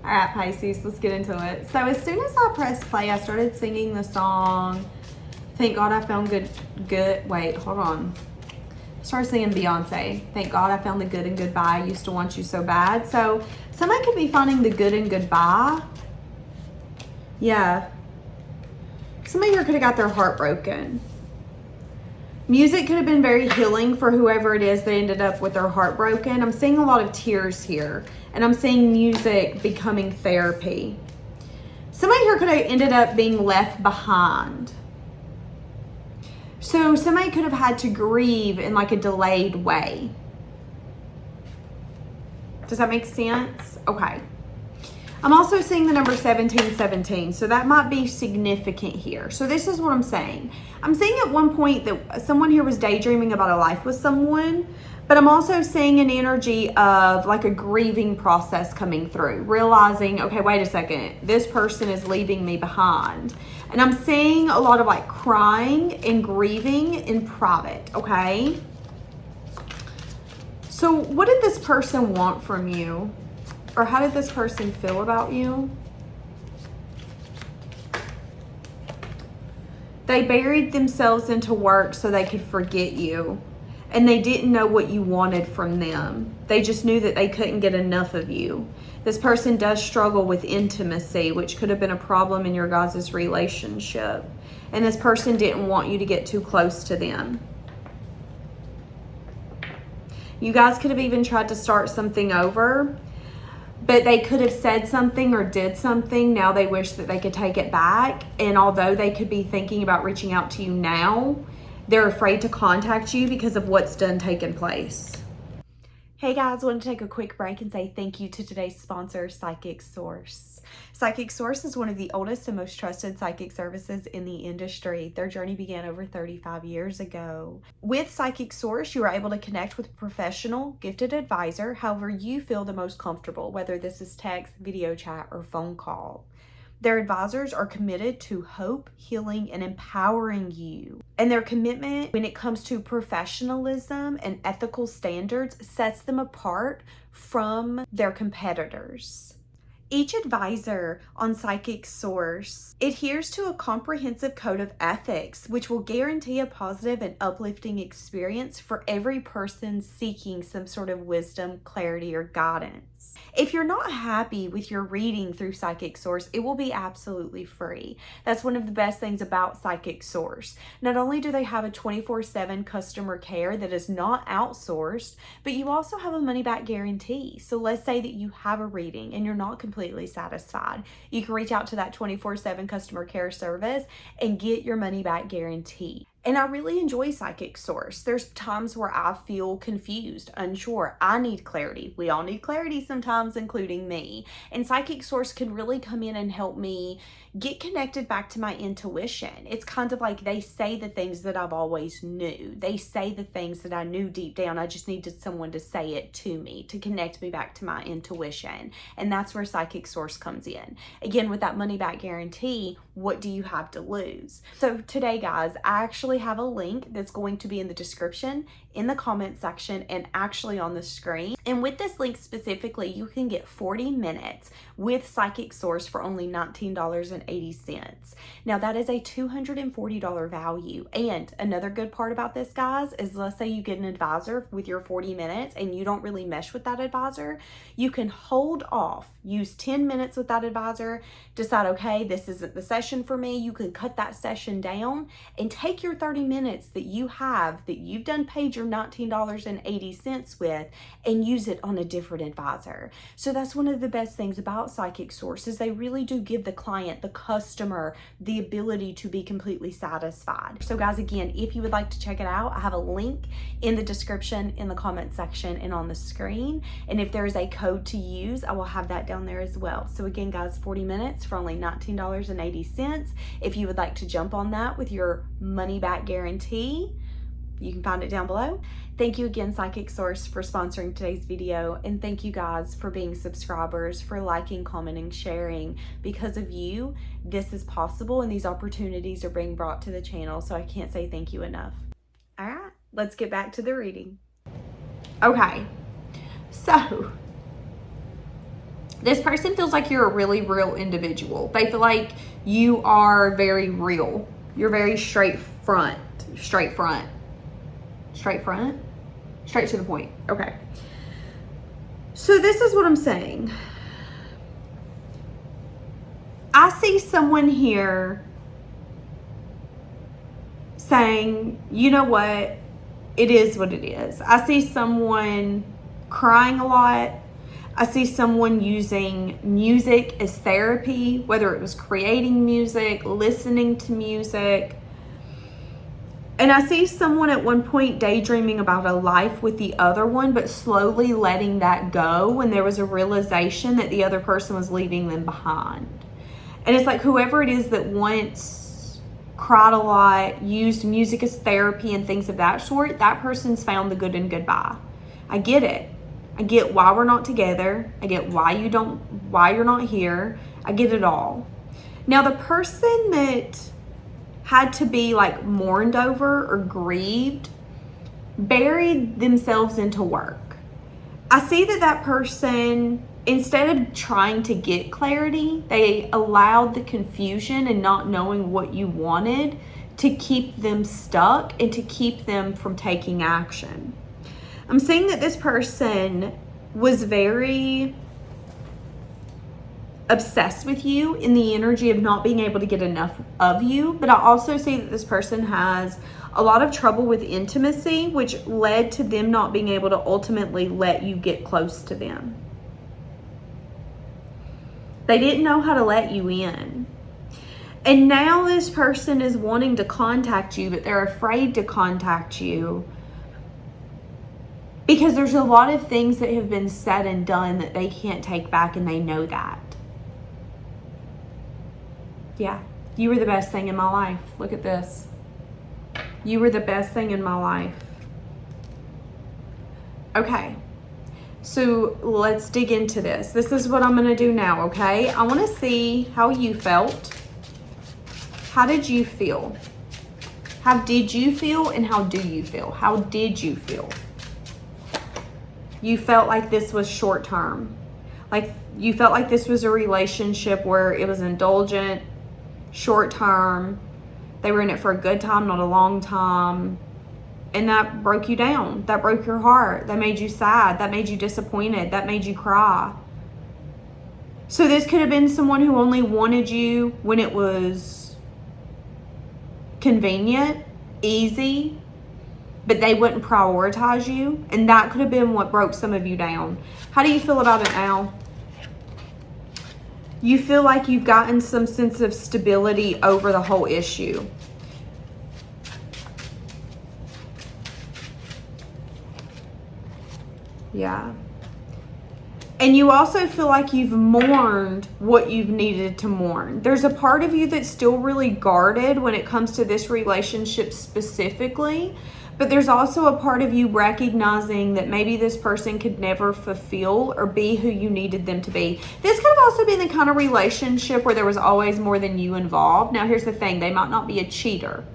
All right, Pisces, let's get into it. So as soon as I pressed play, I started singing the song, Thank God I Found Wait, hold on. I started singing Beyonce, Thank God I Found the Good in Goodbye, I Used to Want You So Bad. So somebody could be finding the good in goodbye. Yeah. Somebody here could have got their heart broken. Music could have been very healing for whoever it is that ended up with their heart broken. I'm seeing a lot of tears here, and I'm seeing music becoming therapy. Somebody here could have ended up being left behind. So somebody could have had to grieve in like a delayed way. Does that make sense? Okay. I'm also seeing the number 1717, so that might be significant here. So this is what I'm saying. I'm saying at one point that someone here was daydreaming about a life with someone, but I'm also seeing an energy of like a grieving process coming through, realizing, okay, wait a second, this person is leaving me behind. And I'm seeing a lot of like crying and grieving in private, okay? So what did this person want from you? Or how did this person feel about you? They buried themselves into work so they could forget you. And they didn't know what you wanted from them. They just knew that they couldn't get enough of you. This person does struggle with intimacy, which could have been a problem in your guys' relationship. And this person didn't want you to get too close to them. You guys could have even tried to start something over, but they could have said something or did something. Now they wish that they could take it back. And although they could be thinking about reaching out to you now, they're afraid to contact you because of what's taken place. Hey guys, I want to take a quick break and say thank you to today's sponsor, Psychic Source. Psychic Source is one of the oldest and most trusted psychic services in the industry. Their journey began over 35 years ago. With Psychic Source, you are able to connect with a professional, gifted advisor, however you feel the most comfortable, whether this is text, video chat, or phone call. Their advisors are committed to hope, healing, and empowering you. And their commitment when it comes to professionalism and ethical standards sets them apart from their competitors. Each advisor on Psychic Source adheres to a comprehensive code of ethics, which will guarantee a positive and uplifting experience for every person seeking some sort of wisdom, clarity, or guidance. If you're not happy with your reading through Psychic Source, it will be absolutely free. That's one of the best things about Psychic Source. Not only do they have a 24/7 customer care that is not outsourced, but you also have a money-back guarantee. So let's say that you have a reading and you're not completely satisfied. You can reach out to that 24/7 customer care service and get your money-back guarantee. And I really enjoy Psychic Source. There's times where I feel confused, unsure. I need clarity. We all need clarity sometimes, including me. And Psychic Source can really come in and help me get connected back to my intuition. It's kind of like they say the things that I've always knew. They say the things that I knew deep down. I just needed someone to say it to me, to connect me back to my intuition. And that's where Psychic Source comes in. Again, with that money back guarantee, what do you have to lose? So today, guys, I actually have a link that's going to be in the description, in the comment section, and actually on the screen. And with this link specifically, you can get 40 minutes with Psychic Source for only $19.80. Now that is a $240 value. And another good part about this, guys, is let's say you get an advisor with your 40 minutes and you don't really mesh with that advisor, you can hold off, use 10 minutes with that advisor, decide, okay, this isn't the session for me. You can cut that session down and take your 30 minutes that you have, that you've done paid your $19.80 with, and use it on a different advisor. So that's one of the best things about Psychic Source is they really do give the client, the customer, the ability to be completely satisfied. So guys, again, if you would like to check it out, I have a link in the description, in the comment section, and on the screen. And if there is a code to use, I will have that down there as well. So again, guys, 40 minutes for only $19.80. If you would like to jump on that with your money back guarantee, you can find it down below. Thank you again, Psychic Source, for sponsoring today's video. And thank you guys for being subscribers, for liking, commenting, sharing. Because of you, this is possible and these opportunities are being brought to the channel. So I can't say thank you enough. All right, let's get back to the reading. Okay, so This person feels like you're a really real individual. They feel like you are very real. You're very straight to the point. Okay. So this is what I'm saying. I see someone here saying, you know what? It is what it is. I see someone crying a lot. I see someone using music as therapy, whether it was creating music, listening to music. And I see someone at one point daydreaming about a life with the other one, but slowly letting that go when there was a realization that the other person was leaving them behind. And it's like whoever it is that once cried a lot, used music as therapy and things of that sort, that person's found the good in goodbye. I get it. I get why we're not together. I get why you're not here. I get it all. Now, the person that had to be like mourned over or grieved buried themselves into work. I see that person, instead of trying to get clarity, they allowed the confusion and not knowing what you wanted to keep them stuck and to keep them from taking action. I'm seeing that this person was very obsessed with you in the energy of not being able to get enough of you. But I also see that this person has a lot of trouble with intimacy, which led to them not being able to ultimately let you get close to them. They didn't know how to let you in. And now this person is wanting to contact you, but they're afraid to contact you because there's a lot of things that have been said and done that they can't take back, and they know that. Yeah, you were the best thing in my life. Look at this. You were the best thing in my life. Okay, so let's dig into this. This is what I'm going to do now, okay? I want to see how you felt. How did you feel? How did you feel and how do you feel? How did you feel? You felt like this was short term. Like you felt like this was a relationship where it was indulgent, short term. They were in it for a good time, not a long time. And that broke you down. That broke your heart. That made you sad. That made you disappointed. That made you cry. So this could have been someone who only wanted you when it was convenient, easy, but they wouldn't prioritize you. And that could have been what broke some of you down. How do you feel about it now? You feel like you've gotten some sense of stability over the whole issue. Yeah. And you also feel like you've mourned what you've needed to mourn. There's a part of you that's still really guarded when it comes to this relationship specifically. But there's also a part of you recognizing that maybe this person could never fulfill or be who you needed them to be. This could have also been the kind of relationship where there was always more than you involved. Now, here's the thing. They might not be a cheater,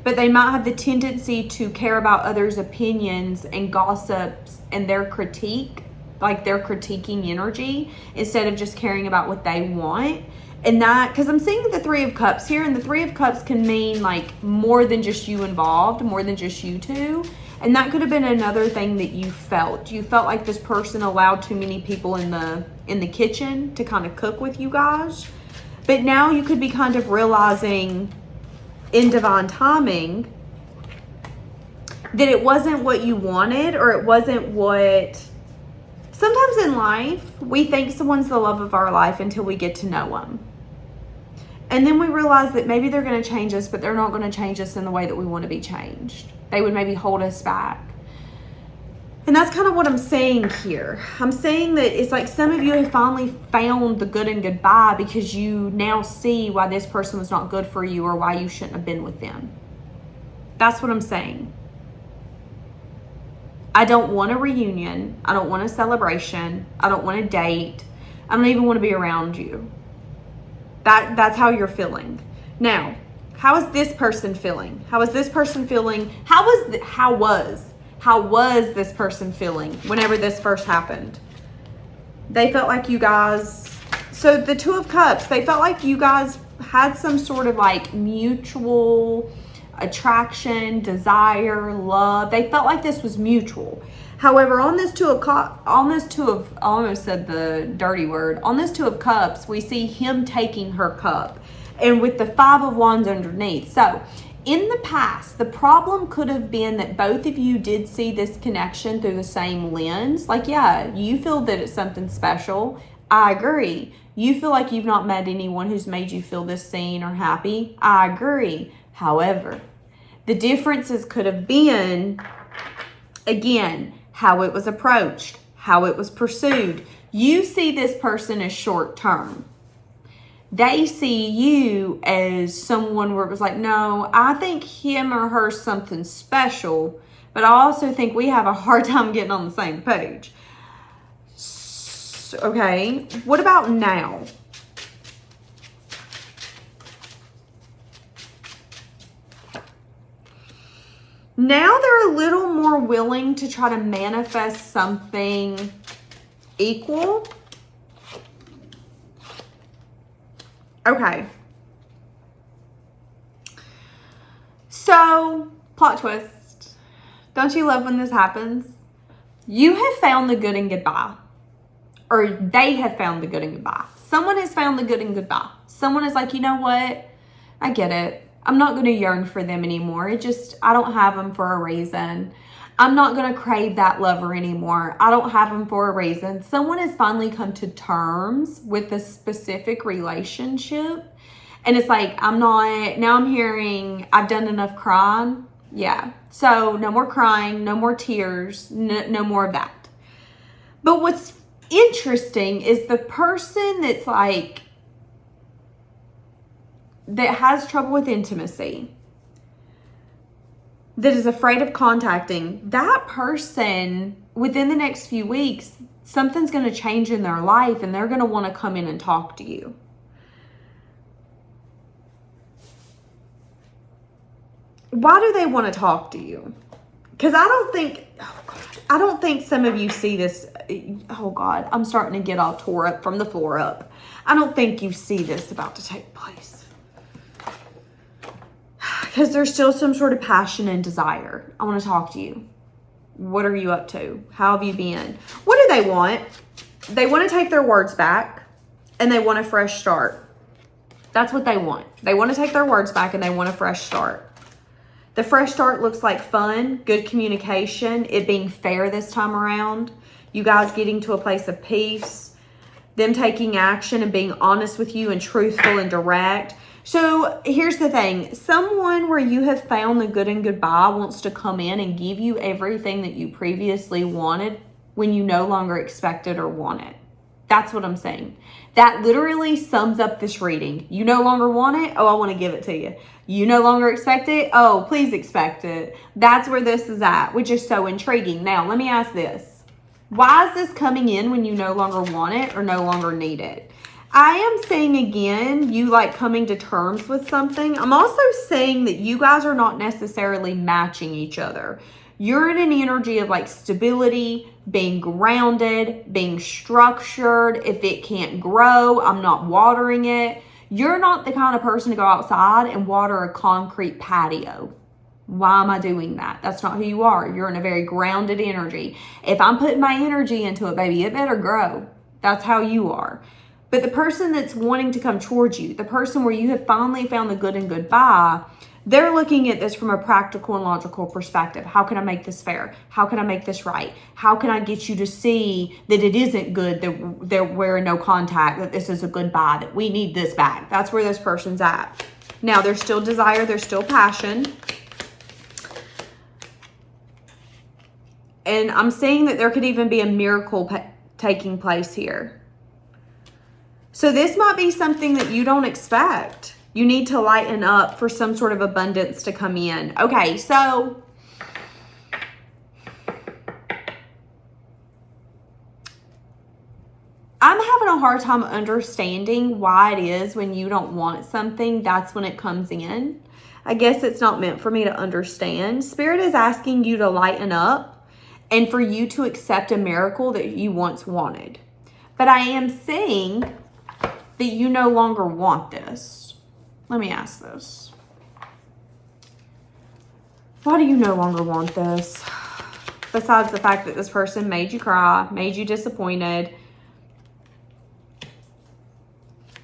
but they might have the tendency to care about others' opinions and gossips and their critique, like their critiquing energy, instead of just caring about what they want. And that, because I'm seeing the Three of Cups here, and the Three of Cups can mean like more than just you involved, more than just you two. And that could have been another thing that you felt. You felt like this person allowed too many people in the kitchen to kind of cook with you guys. But now you could be kind of realizing in divine timing that it wasn't what you wanted, or it wasn't what... Sometimes in life, we think someone's the love of our life until we get to know them. And then we realize that maybe they're going to change us, but they're not going to change us in the way that we want to be changed. They would maybe hold us back. And that's kind of what I'm saying here. I'm saying that it's like some of you have finally found the good in goodbye because you now see why this person was not good for you or why you shouldn't have been with them. That's what I'm saying. I don't want a reunion. I don't want a celebration. I don't want a date. I don't even want to be around you. That's how you're feeling. Now, how is this person feeling? How is this person feeling? How was this person feeling whenever this first happened? They felt like you guys, so the Two of Cups, they felt like you guys had some sort of like mutual attraction, desire, love. They felt like this was mutual. However, on this I almost said the dirty word. On this Two of Cups, we see him taking her cup, and with the Five of Wands underneath. So in the past, the problem could have been that both of you did see this connection through the same lens. Like, yeah, you feel that it's something special. I agree. You feel like you've not met anyone who's made you feel this seen or happy. I agree. However, the differences could have been, again, how it was approached, how it was pursued. You see this person as short term. They see you as someone where it was like, no, I think him or her's something special, but I also think we have a hard time getting on the same page. So, okay, what about now? Now they're a little more willing to try to manifest something equal. Okay. So, plot twist. Don't you love when this happens? You have found the good in goodbye. Or they have found the good in goodbye. Someone has found the good in goodbye. Someone is like, you know what? I get it. I'm not going to yearn for them anymore. I don't have them for a reason. I'm not going to crave that lover anymore. I don't have them for a reason. Someone has finally come to terms with a specific relationship. And it's like, now I'm hearing, I've done enough crying. Yeah. So no more crying, no more tears, no more of that. But what's interesting is the person that's like, that has trouble with intimacy, that is afraid of contacting, that person within the next few weeks, something's going to change in their life and they're going to want to come in and talk to you. Why do they want to talk to you? Because I don't think some of you see this. Oh God, I'm starting to get all tore up from the floor up. I don't think you see this about to take place. Because there's still some sort of passion and desire. I want to talk to you. What are you up to? How have you been? What do they want? They want to take their words back and they want a fresh start. That's what they want. They want to take their words back and they want a fresh start. The fresh start looks like fun, good communication, it being fair this time around, you guys getting to a place of peace, them taking action and being honest with you and truthful and direct. So here's the thing. Someone where you have found the good in goodbye wants to come in and give you everything that you previously wanted when you no longer expect it or want it. That's what I'm saying. That literally sums up this reading. You no longer want it? Oh, I want to give it to you. You no longer expect it? Oh, please expect it. That's where this is at, which is so intriguing. Now, let me ask this. Why is this coming in when you no longer want it or no longer need it? I am saying again, you like coming to terms with something. I'm also saying that you guys are not necessarily matching each other. You're in an energy of like stability, being grounded, being structured. If it can't grow, I'm not watering it. You're not the kind of person to go outside and water a concrete patio. Why am I doing that? That's not who you are. You're in a very grounded energy. If I'm putting my energy into it, baby, it better grow. That's how you are. But the person that's wanting to come towards you, the person where you have finally found the good in goodbye, they're looking at this from a practical and logical perspective. How can I make this fair? How can I make this right? How can I get you to see that it isn't good, that we're in no contact, that this is a goodbye, that we need this back? That's where this person's at. Now, there's still desire, there's still passion. And I'm saying that there could even be a miracle taking place here. So this might be something that you don't expect. You need to lighten up for some sort of abundance to come in. Okay, so I'm having a hard time understanding why it is when you don't want something, that's when it comes in. I guess it's not meant for me to understand. Spirit is asking you to lighten up and for you to accept a miracle that you once wanted. But I am seeing that you no longer want this. Let me ask this. Why do you no longer want this? Besides the fact that this person made you cry, made you disappointed.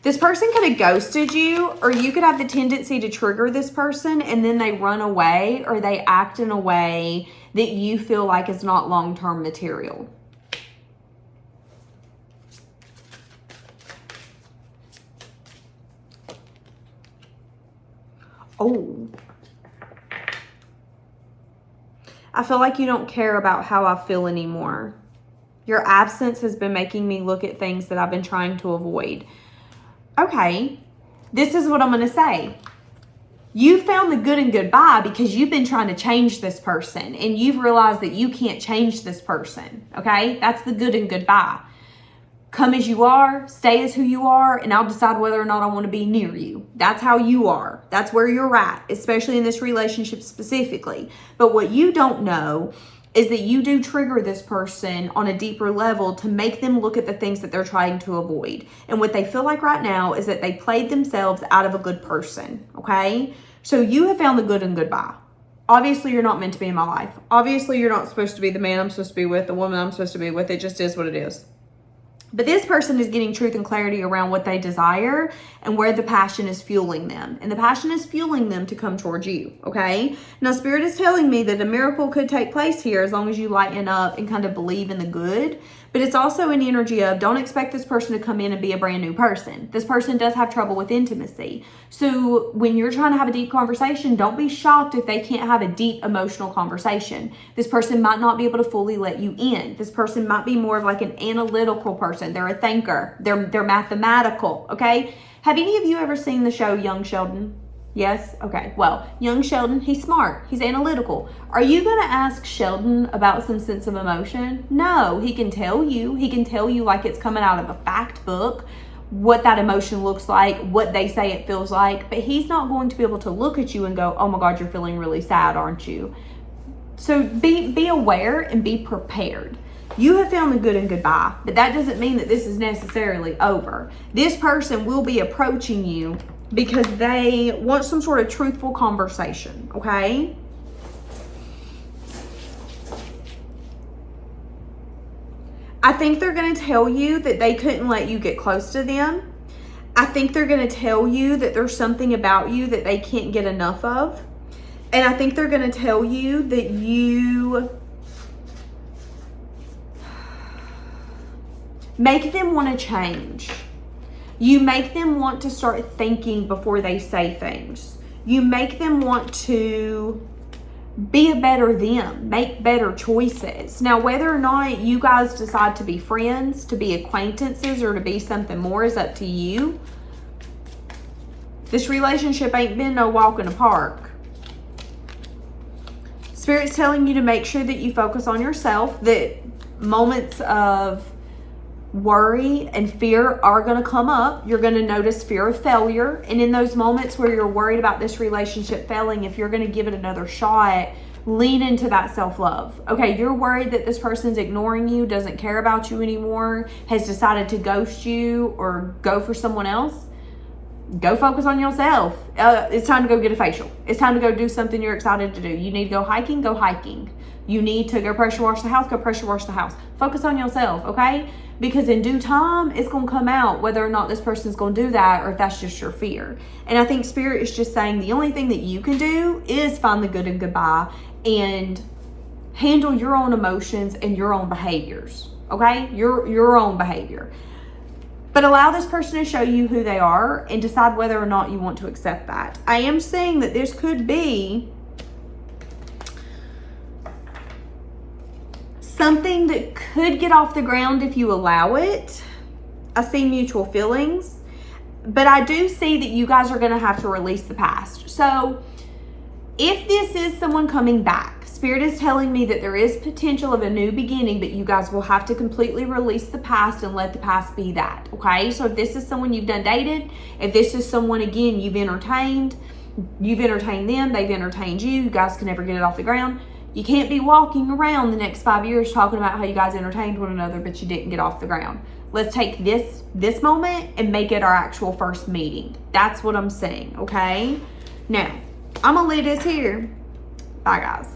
This person could have ghosted you, or you could have the tendency to trigger this person and then they run away or they act in a way that you feel like is not long-term material. Oh. I feel like you don't care about how I feel anymore. Your absence has been making me look at things that I've been trying to avoid. Okay, this is what I'm going to say. You found the good and goodbye because you've been trying to change this person and you've realized that you can't change this person. Okay, that's the good and goodbye. Come as you are, stay as who you are, and I'll decide whether or not I want to be near you. That's how you are. That's where you're at, especially in this relationship specifically. But what you don't know is that you do trigger this person on a deeper level to make them look at the things that they're trying to avoid. And what they feel like right now is that they played themselves out of a good person, okay? So you have found the good and goodbye. Obviously, you're not meant to be in my life. Obviously, you're not supposed to be the man I'm supposed to be with, the woman I'm supposed to be with. It just is what it is. But this person is getting truth and clarity around what they desire and where the passion is fueling them. And the passion is fueling them to come towards you, okay? Now, Spirit is telling me that a miracle could take place here as long as you lighten up and kind of believe in the good. But it's also an energy of don't expect this person to come in and be a brand new person. This person does have trouble with intimacy. So when you're trying to have a deep conversation, don't be shocked if they can't have a deep emotional conversation. This person might not be able to fully let you in. This person might be more of like an analytical person. They're a thinker. They're mathematical, okay? Have any of you ever seen the show Young Sheldon? Yes? Okay. Well, young Sheldon, he's smart. He's analytical. Are you going to ask Sheldon about some sense of emotion? No. He can tell you. He can tell you like it's coming out of a fact book, what that emotion looks like, what they say it feels like. But he's not going to be able to look at you and go, oh my God, you're feeling really sad, aren't you? So be aware and be prepared. You have found the good and goodbye, but that doesn't mean that this is necessarily over. This person will be approaching you because they want some sort of truthful conversation, okay? I think they're going to tell you that they couldn't let you get close to them. I think they're going to tell you that there's something about you that they can't get enough of. And I think they're going to tell you that you make them want to change. You make them want to start thinking before they say things. You make them want to be a better them, make better choices. Now, whether or not you guys decide to be friends, to be acquaintances, or to be something more is up to you. This relationship ain't been no walk in the park. Spirit's telling you to make sure that you focus on yourself, that moments of worry and fear are going to come up. You're going to notice fear of failure. And in those moments where you're worried about this relationship failing, if you're going to give it another shot, lean into that self-love. Okay, you're worried that this person's ignoring you, doesn't care about you anymore, has decided to ghost you or go for someone else. Go focus on yourself. It's time to go get a facial. It's time to go do something you're excited to do. You need to go hiking, go hiking. You need to go pressure wash the house, go pressure wash the house. Focus on yourself, okay? Because in due time, it's going to come out whether or not this person's going to do that or if that's just your fear. And I think Spirit is just saying the only thing that you can do is find the good and goodbye and handle your own emotions and your own behaviors, okay? Your own behavior. But allow this person to show you who they are and decide whether or not you want to accept that. I am saying that this could be something that could get off the ground if you allow it. I see mutual feelings, but I do see that you guys are going to have to release the past. So if this is someone coming back, Spirit is telling me that there is potential of a new beginning, but you guys will have to completely release the past and let the past be that, okay? So if this is someone you've done dated, if this is someone, again, you've entertained them, they've entertained you guys can never get it off the ground, You can't be walking around the next 5 years talking about how you guys entertained one another, but you didn't get off the ground. Let's take this moment and make it our actual first meeting. That's what I'm saying, okay? Now, I'm going to leave this here. Bye, guys.